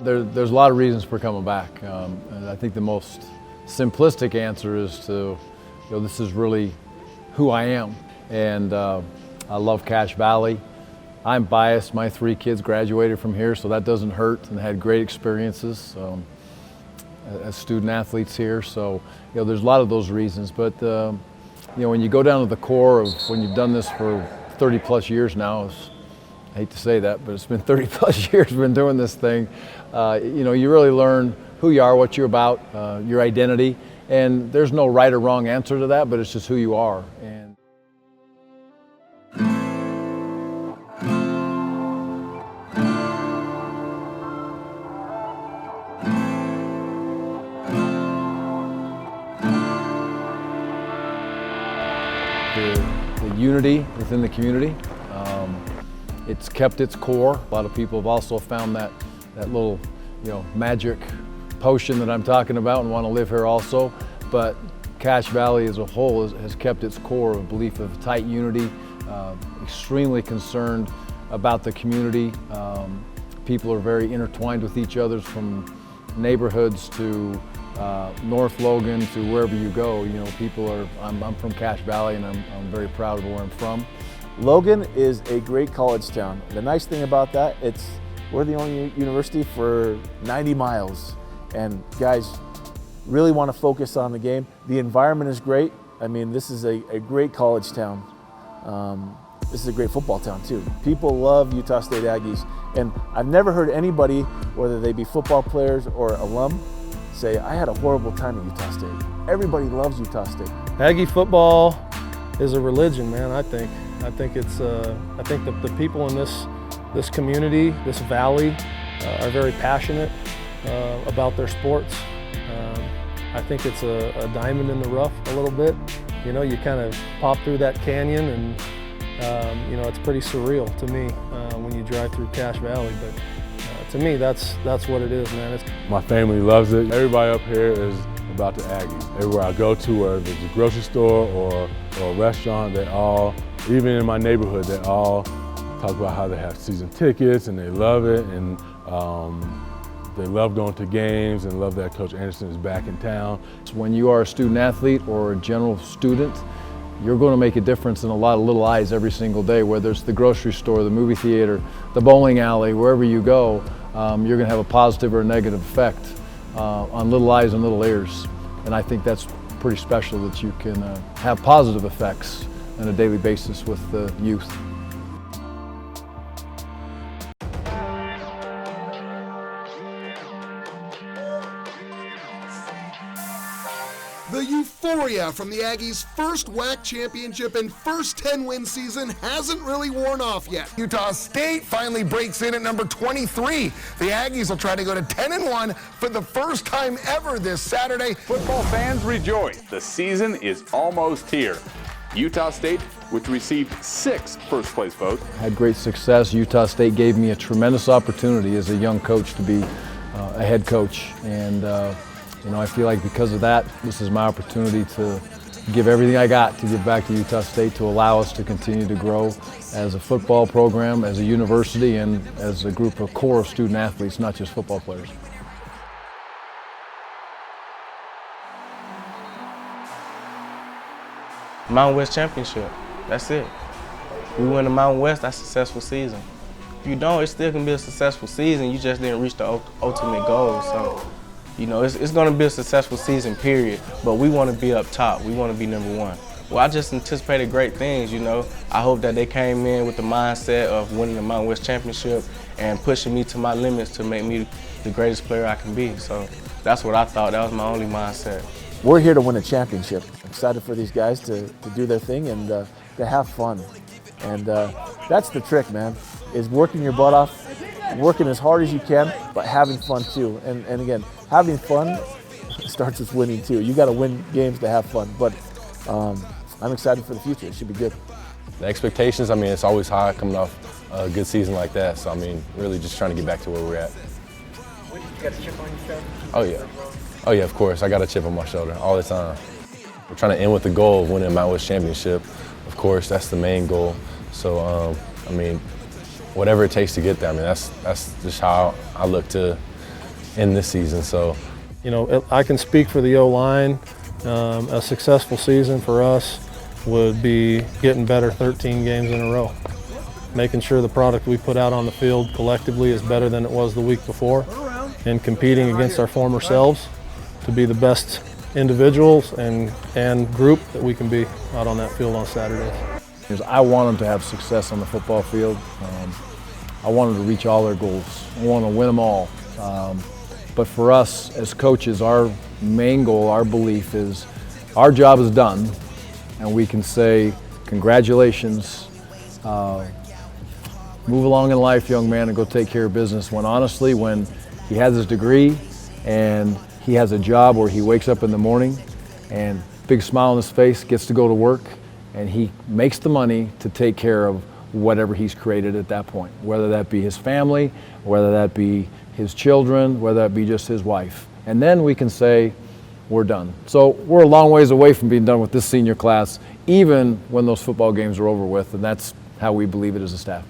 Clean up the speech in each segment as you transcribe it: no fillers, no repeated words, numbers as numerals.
There's a lot of reasons for coming back. And I think the most simplistic answer is to, this is really who I am. And I love Cache Valley. I'm biased. My 3 kids graduated from here, so that doesn't hurt, and had great experiences as student athletes here. So, there's a lot of those reasons. But, when you go down to the core of when you've done this for 30 plus years now, I hate to say that, but it's been 30 plus years we've been doing this thing. You really learn who you are, what you're about, your identity, and there's no right or wrong answer to that, but it's just who you are. And the unity within the community. It's kept its core. A lot of people have also found that little, magic potion that I'm talking about and want to live here also. But Cache Valley as a whole has kept its core of belief of tight unity, extremely concerned about the community. People are very intertwined with each other, from neighborhoods to North Logan to wherever you go. I'm from Cache Valley, and I'm very proud of where I'm from. Logan is a great college town. The nice thing about that, we're the only university for 90 miles. And guys really want to focus on the game. The environment is great. I mean, this is a great college town. This is a great football town too. People love Utah State Aggies. And I've never heard anybody, whether they be football players or alum, say, I had a horrible time at Utah State. Everybody loves Utah State. Aggie football is a religion, man, I think. I think that the people in this community, this valley, are very passionate about their sports. I think it's a diamond in the rough a little bit. You kind of pop through that canyon, and it's pretty surreal to me when you drive through Cache Valley. But to me, that's what it is, man. My family loves it. Everybody up here is about the Aggies. Everywhere I go to, whether it's a grocery store or a restaurant, even in my neighborhood, they all talk about how they have season tickets and they love it, and they love going to games and love that Coach Anderson is back in town. When you are a student athlete or a general student, you're going to make a difference in a lot of little eyes every single day, whether it's the grocery store, the movie theater, the bowling alley, wherever you go. You're going to have a positive or a negative effect on little eyes and little ears. And I think that's pretty special, that you can have positive effects on a daily basis with the youth. The euphoria from the Aggies' first WAC championship and first 10-win season hasn't really worn off yet. Utah State finally breaks in at number 23. The Aggies will try to go to 10-1 for the first time ever this Saturday. Football fans rejoice. The season is almost here. Utah State, which received 6 first-place votes. Had great success. Utah State gave me a tremendous opportunity as a young coach to be a head coach. And I feel like because of that, this is my opportunity to give everything I got to give back to Utah State, to allow us to continue to grow as a football program, as a university, and as a group of core of student athletes, not just football players. Mountain West Championship, that's it. We win the Mountain West, that's a successful season. If you don't, it still can be a successful season, you just didn't reach the ultimate goal. So, it's gonna be a successful season, period, but we wanna be up top, we wanna be number 1. Well, I just anticipated great things, I hope that they came in with the mindset of winning the Mountain West Championship and pushing me to my limits to make me the greatest player I can be. So that's what I thought, that was my only mindset. We're here to win a championship. I'm excited for these guys to do their thing and to have fun. And that's the trick, man, is working your butt off, working as hard as you can, but having fun too. And again, having fun starts with winning too. You got to win games to have fun. But I'm excited for the future. It should be good. The expectations, it's always high coming off a good season like that. So, really just trying to get back to where we're at. You got a chip on your shoulder? Oh, yeah. Oh, yeah, of course. I got a chip on my shoulder all the time. We're trying to end with the goal of winning the Mountain West Championship. Of course, that's the main goal. So, whatever it takes to get there, that's just how I look to in this season. So, you know, I can speak for the O-line. A successful season for us would be getting better 13 games in a row. Making sure the product we put out on the field collectively is better than it was the week before, and competing against our former selves to be the best individuals and group that we can be out on that field on Saturdays. I want them to have success on the football field. I want them to reach all their goals. I want to win them all. But for us as coaches, our main goal, our belief is our job is done, and we can say, congratulations, move along in life, young man, and go take care of business. When honestly, when he has his degree and he has a job where he wakes up in the morning and big smile on his face, gets to go to work, and he makes the money to take care of whatever he's created at that point, whether that be his family, whether that be his children, whether that be just his wife. And then we can say, we're done. So we're a long ways away from being done with this senior class, even when those football games are over with, and that's how we believe it as a staff.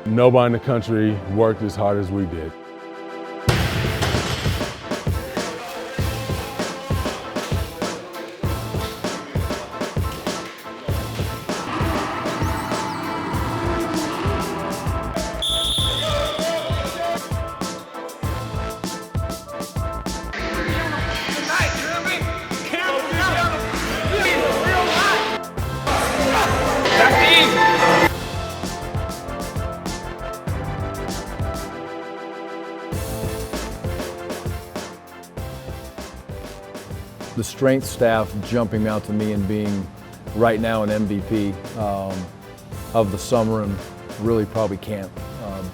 Nobody in the country worked as hard as we did. The strength staff jumping out to me and being right now an MVP of the summer, and really probably can't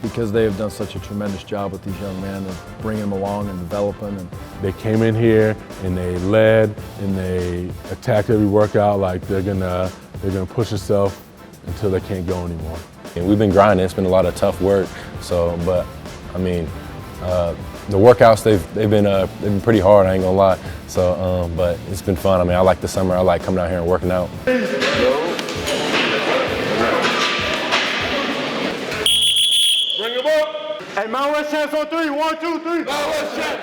because they have done such a tremendous job with these young men of bringing them along and developing. And they came in here and they led and they attacked every workout like they're gonna push themselves until they can't go anymore. and we've been grinding. It's been a lot of tough work. So, but I mean, the workouts they've been pretty hard. I ain't gonna lie. So, but it's been fun. I mean, I like the summer. I like coming out here and working out. Bring him up. Hey, Mount West chance on three. 1, 2, 3. Mount West chance.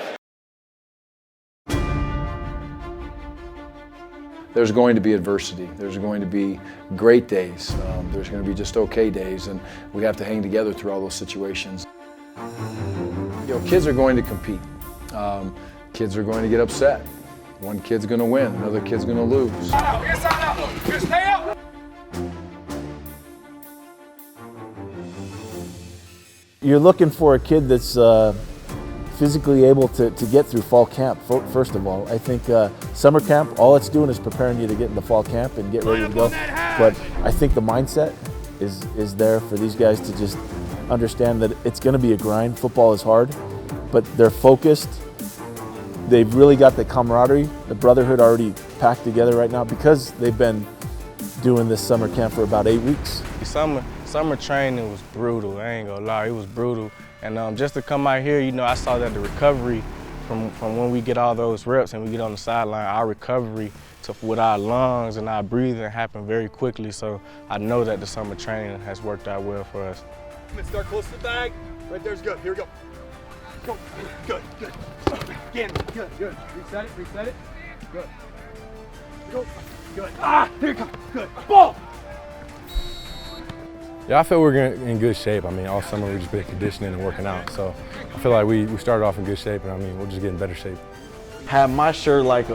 There's going to be adversity. There's going to be great days. There's going to be just okay days, and we have to hang together through all those situations. You know, kids are going to compete. Kids are going to get upset. One kid's going to win, another kid's going to lose. Stay up. You're looking for a kid that's physically able to get through fall camp, first of all. I think summer camp, all it's doing is preparing you to get into fall camp and get ready to go. But I think the mindset is there for these guys to just understand that it's going to be a grind. Football is hard, but they're focused. They've really got the camaraderie, the brotherhood already packed together right now because they've been doing this summer camp for about 8 weeks. Summer training was brutal, I ain't gonna lie, it was brutal. And just to come out here, you know, I saw that the recovery from when we get all those reps and we get on the sideline, our recovery with our lungs and our breathing happened very quickly. So I know that the summer training has worked out well for us. Let's start close to the bag. Right there's good. Here we go. Go. Good, good. Again, good, good. Reset it. Good. Go. Good. Ah, here you go. Good. Ball. Yeah, I feel we're in good shape. I mean, all summer we've just been conditioning and working out. So I feel like we started off in good shape, and I mean, we're just getting better shape. Had my shirt like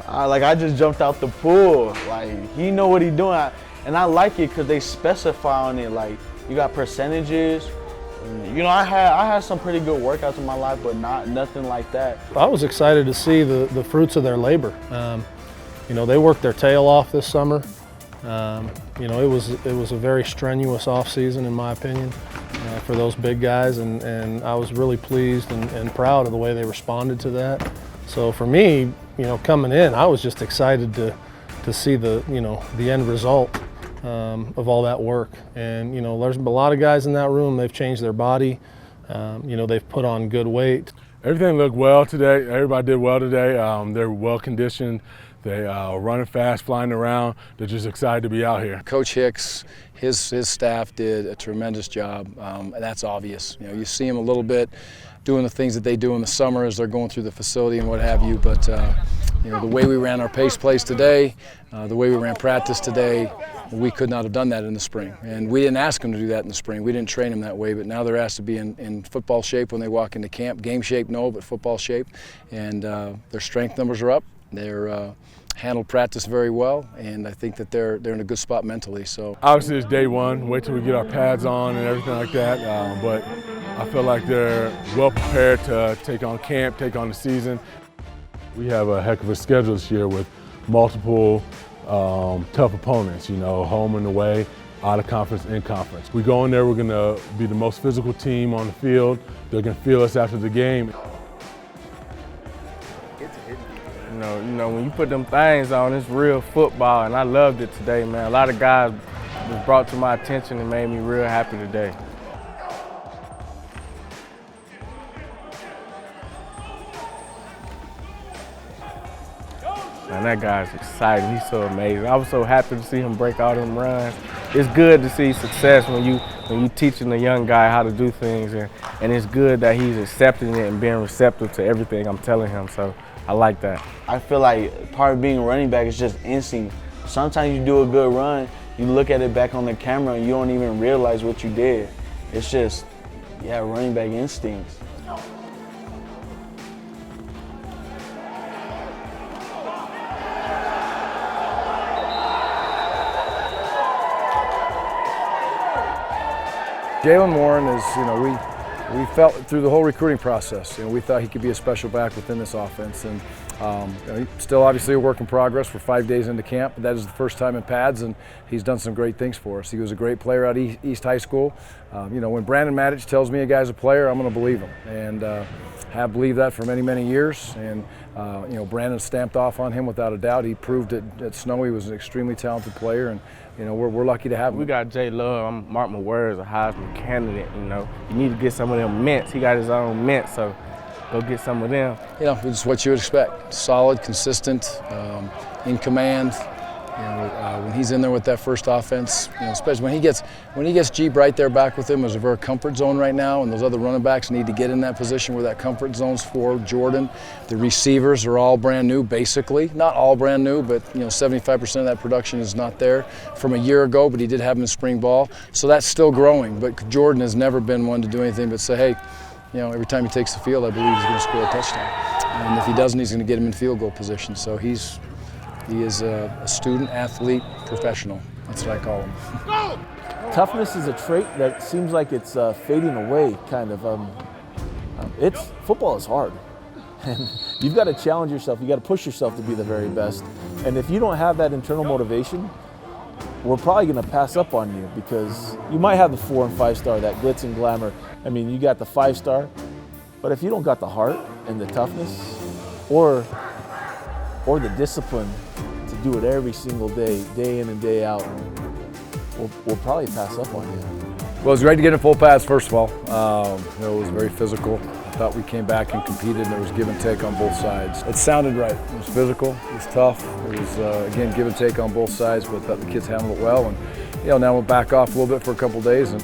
I just jumped out the pool. Like, he know what he doing. And I like it because they specify on it, like, you got percentages. You know, I had some pretty good workouts in my life, but nothing like that. I was excited to see the fruits of their labor. You know, they worked their tail off this summer. You know, it was a very strenuous off season, in my opinion, for those big guys, and I was really pleased and proud of the way they responded to that. So for me, you know, coming in, I was just excited to see the end result of all that work. And you know, there's a lot of guys in that room. They've changed their body. You know, they've put on good weight. Everything looked well today. Everybody did well today. They're well conditioned. They are running fast, flying around. They're just excited to be out here. Coach Hicks, his staff did a tremendous job, and that's obvious. You know, you see them a little bit doing the things that they do in the summer as they're going through the facility and what have you, but you know, the way we ran our pace plays today, the way we ran practice today, we could not have done that in the spring. And we didn't ask them to do that in the spring. We didn't train them that way, but now they're asked to be in football shape when they walk into camp. Game shape, no, but football shape. And their strength numbers are up. They're handled practice very well, and I think that they're in a good spot mentally. So obviously it's day one. Wait till we get our pads on and everything like that. But I feel like they're well prepared to take on camp, take on the season. We have a heck of a schedule this year with multiple tough opponents, you know, home and away, out of conference, in conference. We go in there, we're gonna be the most physical team on the field. They're gonna feel us after the game. You know, when you put them things on, it's real football, and I loved it today, man. A lot of guys was brought to my attention and made me real happy today. Man, that guy's excited. He's so amazing. I was so happy to see him break all them runs. It's good to see success when you teaching a young guy how to do things, and it's good that he's accepting it and being receptive to everything I'm telling him. So I like that. I feel like part of being a running back is just instinct. Sometimes you do a good run, you look at it back on the camera and you don't even realize what you did. It's just, yeah, running back instincts. Jalen Warren is, you know, we felt through the whole recruiting process, you know, we thought he could be a special back within this offense. And you know, he's still obviously a work in progress. We're 5 days into camp, but that is the first time in pads, and he's done some great things for us. He was a great player at East High School. You know, when Brandon Matich tells me a guy's a player, I'm going to believe him, and have believed that for many, many years. And you know, Brandon stamped off on him without a doubt. He proved it at Snow. He was an extremely talented player, and you know, we're lucky to have him. We got Jay Love. I'm mark my words, a Heisman candidate. You know, you need to get some of them mints. He got his own mint, so go get some of them. You know, it's what you would expect. Solid, consistent, in command. You know, when he's in there with that first offense, you know, especially when he gets G Bright there back with him, there's a very comfort zone right now, and those other running backs need to get in that position where that comfort zone's for Jordan. The receivers are all brand new, basically. Not all brand new, but you know, 75% of that production is not there from a year ago, but he did have him in spring ball, so that's still growing. But Jordan has never been one to do anything but say, hey, you know, every time he takes the field, I believe he's going to score a touchdown. And if he doesn't, he's going to get him in field goal position. So he is a student, athlete, professional. That's what I call him. Toughness is a trait that seems like it's fading away, kind of. Football is hard. And you've got to challenge yourself. You've got to push yourself to be the very best. And if you don't have that internal motivation, we're probably going to pass up on you, because you might have the 4 and 5 star, that glitz and glamour. I mean, you got the 5 star, but if you don't got the heart and the toughness or the discipline to do it every single day, day in and day out, we'll probably pass up on you. Well, it was great to get in full pads, first of all. You know, it was very physical. I thought we came back and competed, and there was give and take on both sides. It sounded right. It was physical. It was tough. It was, again, give and take on both sides, but I thought the kids handled it well. And, you know, now we'll back off a little bit for a couple of days. And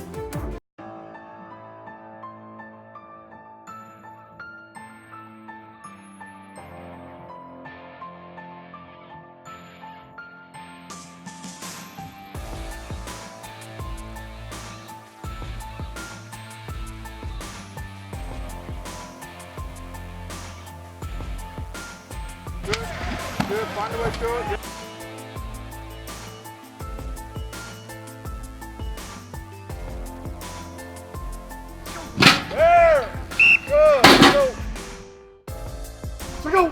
Good, find a way to it. There! Good, go! So go!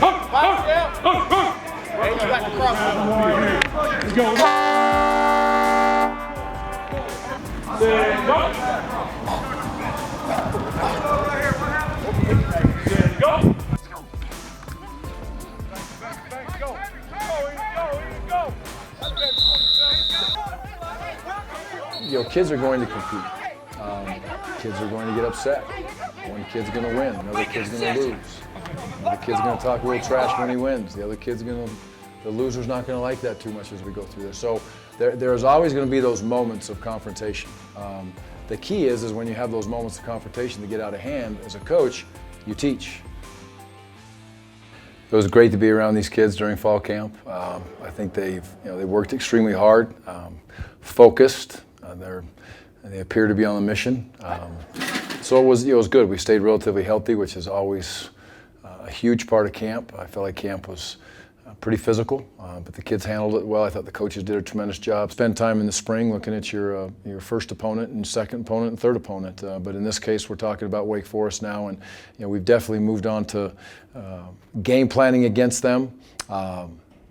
Pass down! Hey, you got the cross. Let's go. There, go! Go! you know, kids are going to compete. Kids are going to get upset. One kid's going to win, another kid's going to lose. The kid's going to talk a little trash when he wins. The other kid's going to, the loser's not going to like that too much as we go through there. So there's always going to be those moments of confrontation. The key is when you have those moments of confrontation that get out of hand, as a coach, you teach. It was great to be around these kids during fall camp. I think they worked extremely hard, focused. They appear to be on the mission. So it was good. We stayed relatively healthy, which is always a huge part of camp. I felt like camp was pretty physical, but the kids handled it well. I thought the coaches did a tremendous job. Spend time in the spring looking at your first opponent and second opponent and third opponent. But in this case, we're talking about Wake Forest now, and we've definitely moved on to game planning against them.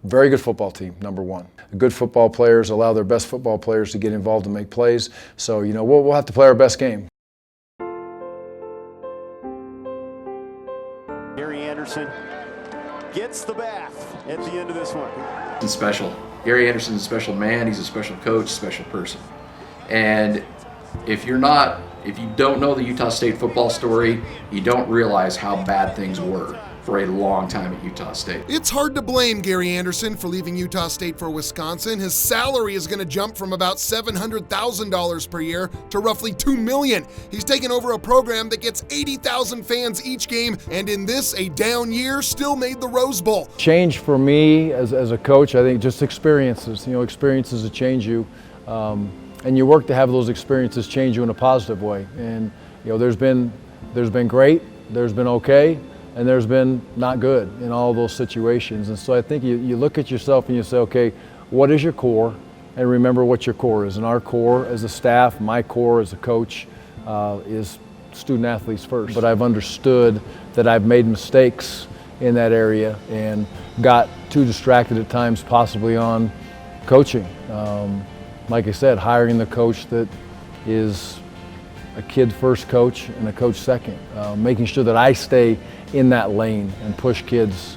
Very good football team, number one. Good football players allow their best football players to get involved and make plays. So we'll have to play our best game. Gary Anderson gets the bath at the end of this one. He's special. Gary Anderson's a special man. He's a special coach, special person. And if you don't know the Utah State football story, you don't realize how bad things were for a long time at Utah State. It's hard to blame Gary Anderson for leaving Utah State for Wisconsin. His salary is going to jump from about $700,000 per year to roughly $2 million. He's taken over a program that gets 80,000 fans each game, and in this, a down year, still made the Rose Bowl. Change for me as a coach, I think just experiences. Experiences that change you, and you work to have those experiences change you in a positive way. And there's been great, there's been okay, and there's been not good in all those situations. And so I think you look at yourself and you say, okay, what is your core? And remember what your core is. And our core as a staff, my core as a coach, is student athletes first. But I've understood that I've made mistakes in that area and got too distracted at times possibly on coaching. Like I said, hiring the coach that is a kid first coach and a coach second, making sure that I stay in that lane and push kids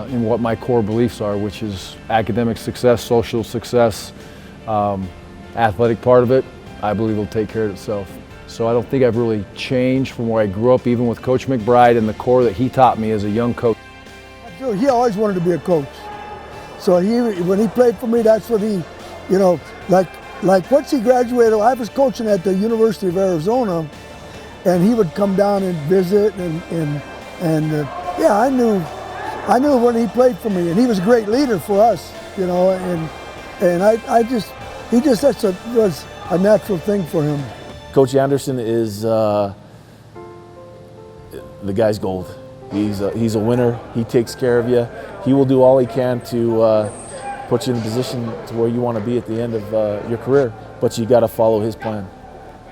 in what my core beliefs are, which is academic success, social success, athletic part of it, I believe will take care of itself. So I don't think I've really changed from where I grew up, even with Coach McBride and the core that he taught me as a young coach. He always wanted to be a coach. So when he played for me, that's what he, like once he graduated, I was coaching at the University of Arizona, and he would come down and visit, and yeah, I knew when he played for me, and he was a great leader for us, and that was a natural thing for him. Coach Anderson is the guy's gold. He's a winner. He takes care of you. He will do all he can to put you in a position to where you want to be at the end of your career, but you got to follow his plan.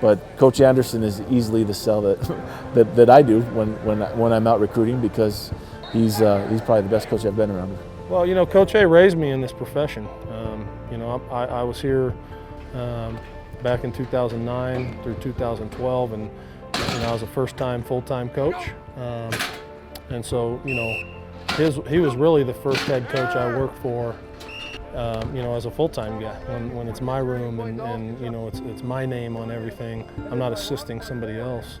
But Coach Anderson is easily the sell that I do when I'm out recruiting, because he's probably the best coach I've been around. Well, Coach A raised me in this profession. I was here back in 2009 through 2012, and I was a first-time full-time coach. And so, he was really the first head coach I worked for, as a full-time guy. When it's my room and it's my name on everything, I'm not assisting somebody else.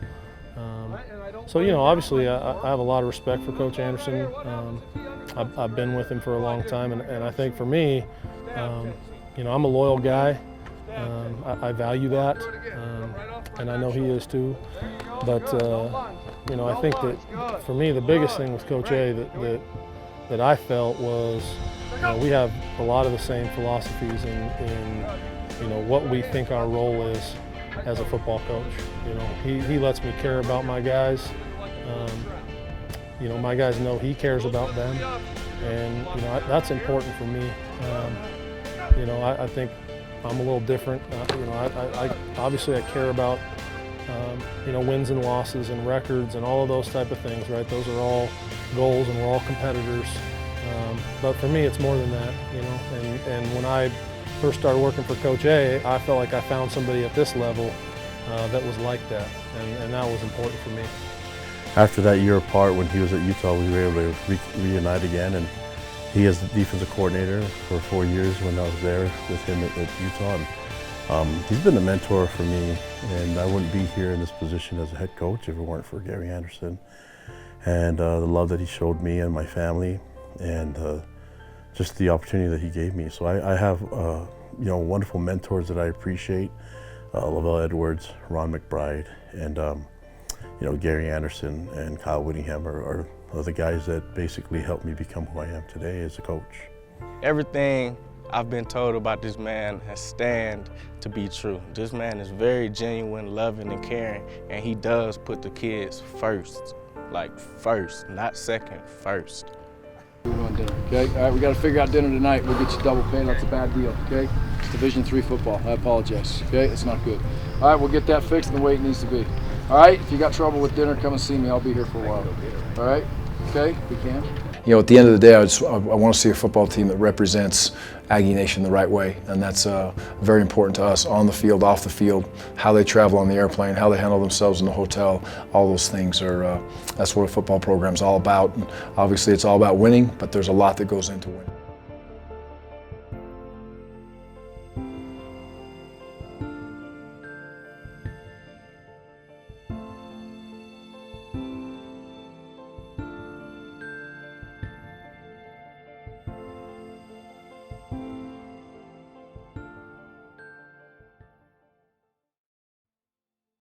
So, obviously I have a lot of respect for Coach Anderson. I've been with him for a long time, and I think for me, I'm a loyal guy. I value that, and I know he is too. But I think that for me, the biggest thing with Coach A that I felt was, we have a lot of the same philosophies in what we think our role is as a football coach. He lets me care about my guys. My guys know he cares about them, and that's important for me. I think I'm a little different. I obviously I care about wins and losses and records and all of those type of things, right? Those are all goals, and we're all competitors. But for me, it's more than that, And when I first started working for Coach A, I felt like I found somebody at this level that was like that, and that was important for me. After that year apart, when he was at Utah, we were able to reunite again, and he is the defensive coordinator for 4 years when I was there with him at Utah. And He's been a mentor for me, and I wouldn't be here in this position as a head coach if it weren't for Gary Anderson and the love that he showed me and my family, and just the opportunity that he gave me. So I have wonderful mentors that I appreciate. Lavelle Edwards, Ron McBride, and Gary Anderson and Kyle Whittingham are the guys that basically helped me become who I am today as a coach. Everything I've been told about this man has stand to be true. This man is very genuine, loving, and caring, and he does put the kids first. Like first, not second, first. We're going dinner, okay? All right, we got to figure out dinner tonight. We'll get you double pay. That's a bad deal, okay? It's Division III football. I apologize, okay? It's not good. All right, we'll get that fixed in the way it needs to be. All right, if you got trouble with dinner, come and see me. I'll be here for a while. All right? Okay? We can. At the end of the day, I want to see a football team that represents Aggie Nation the right way, and that's very important to us on the field, off the field, how they travel on the airplane, how they handle themselves in the hotel. All those things are, that's what a football program's all about. And obviously, it's all about winning, but there's a lot that goes into winning.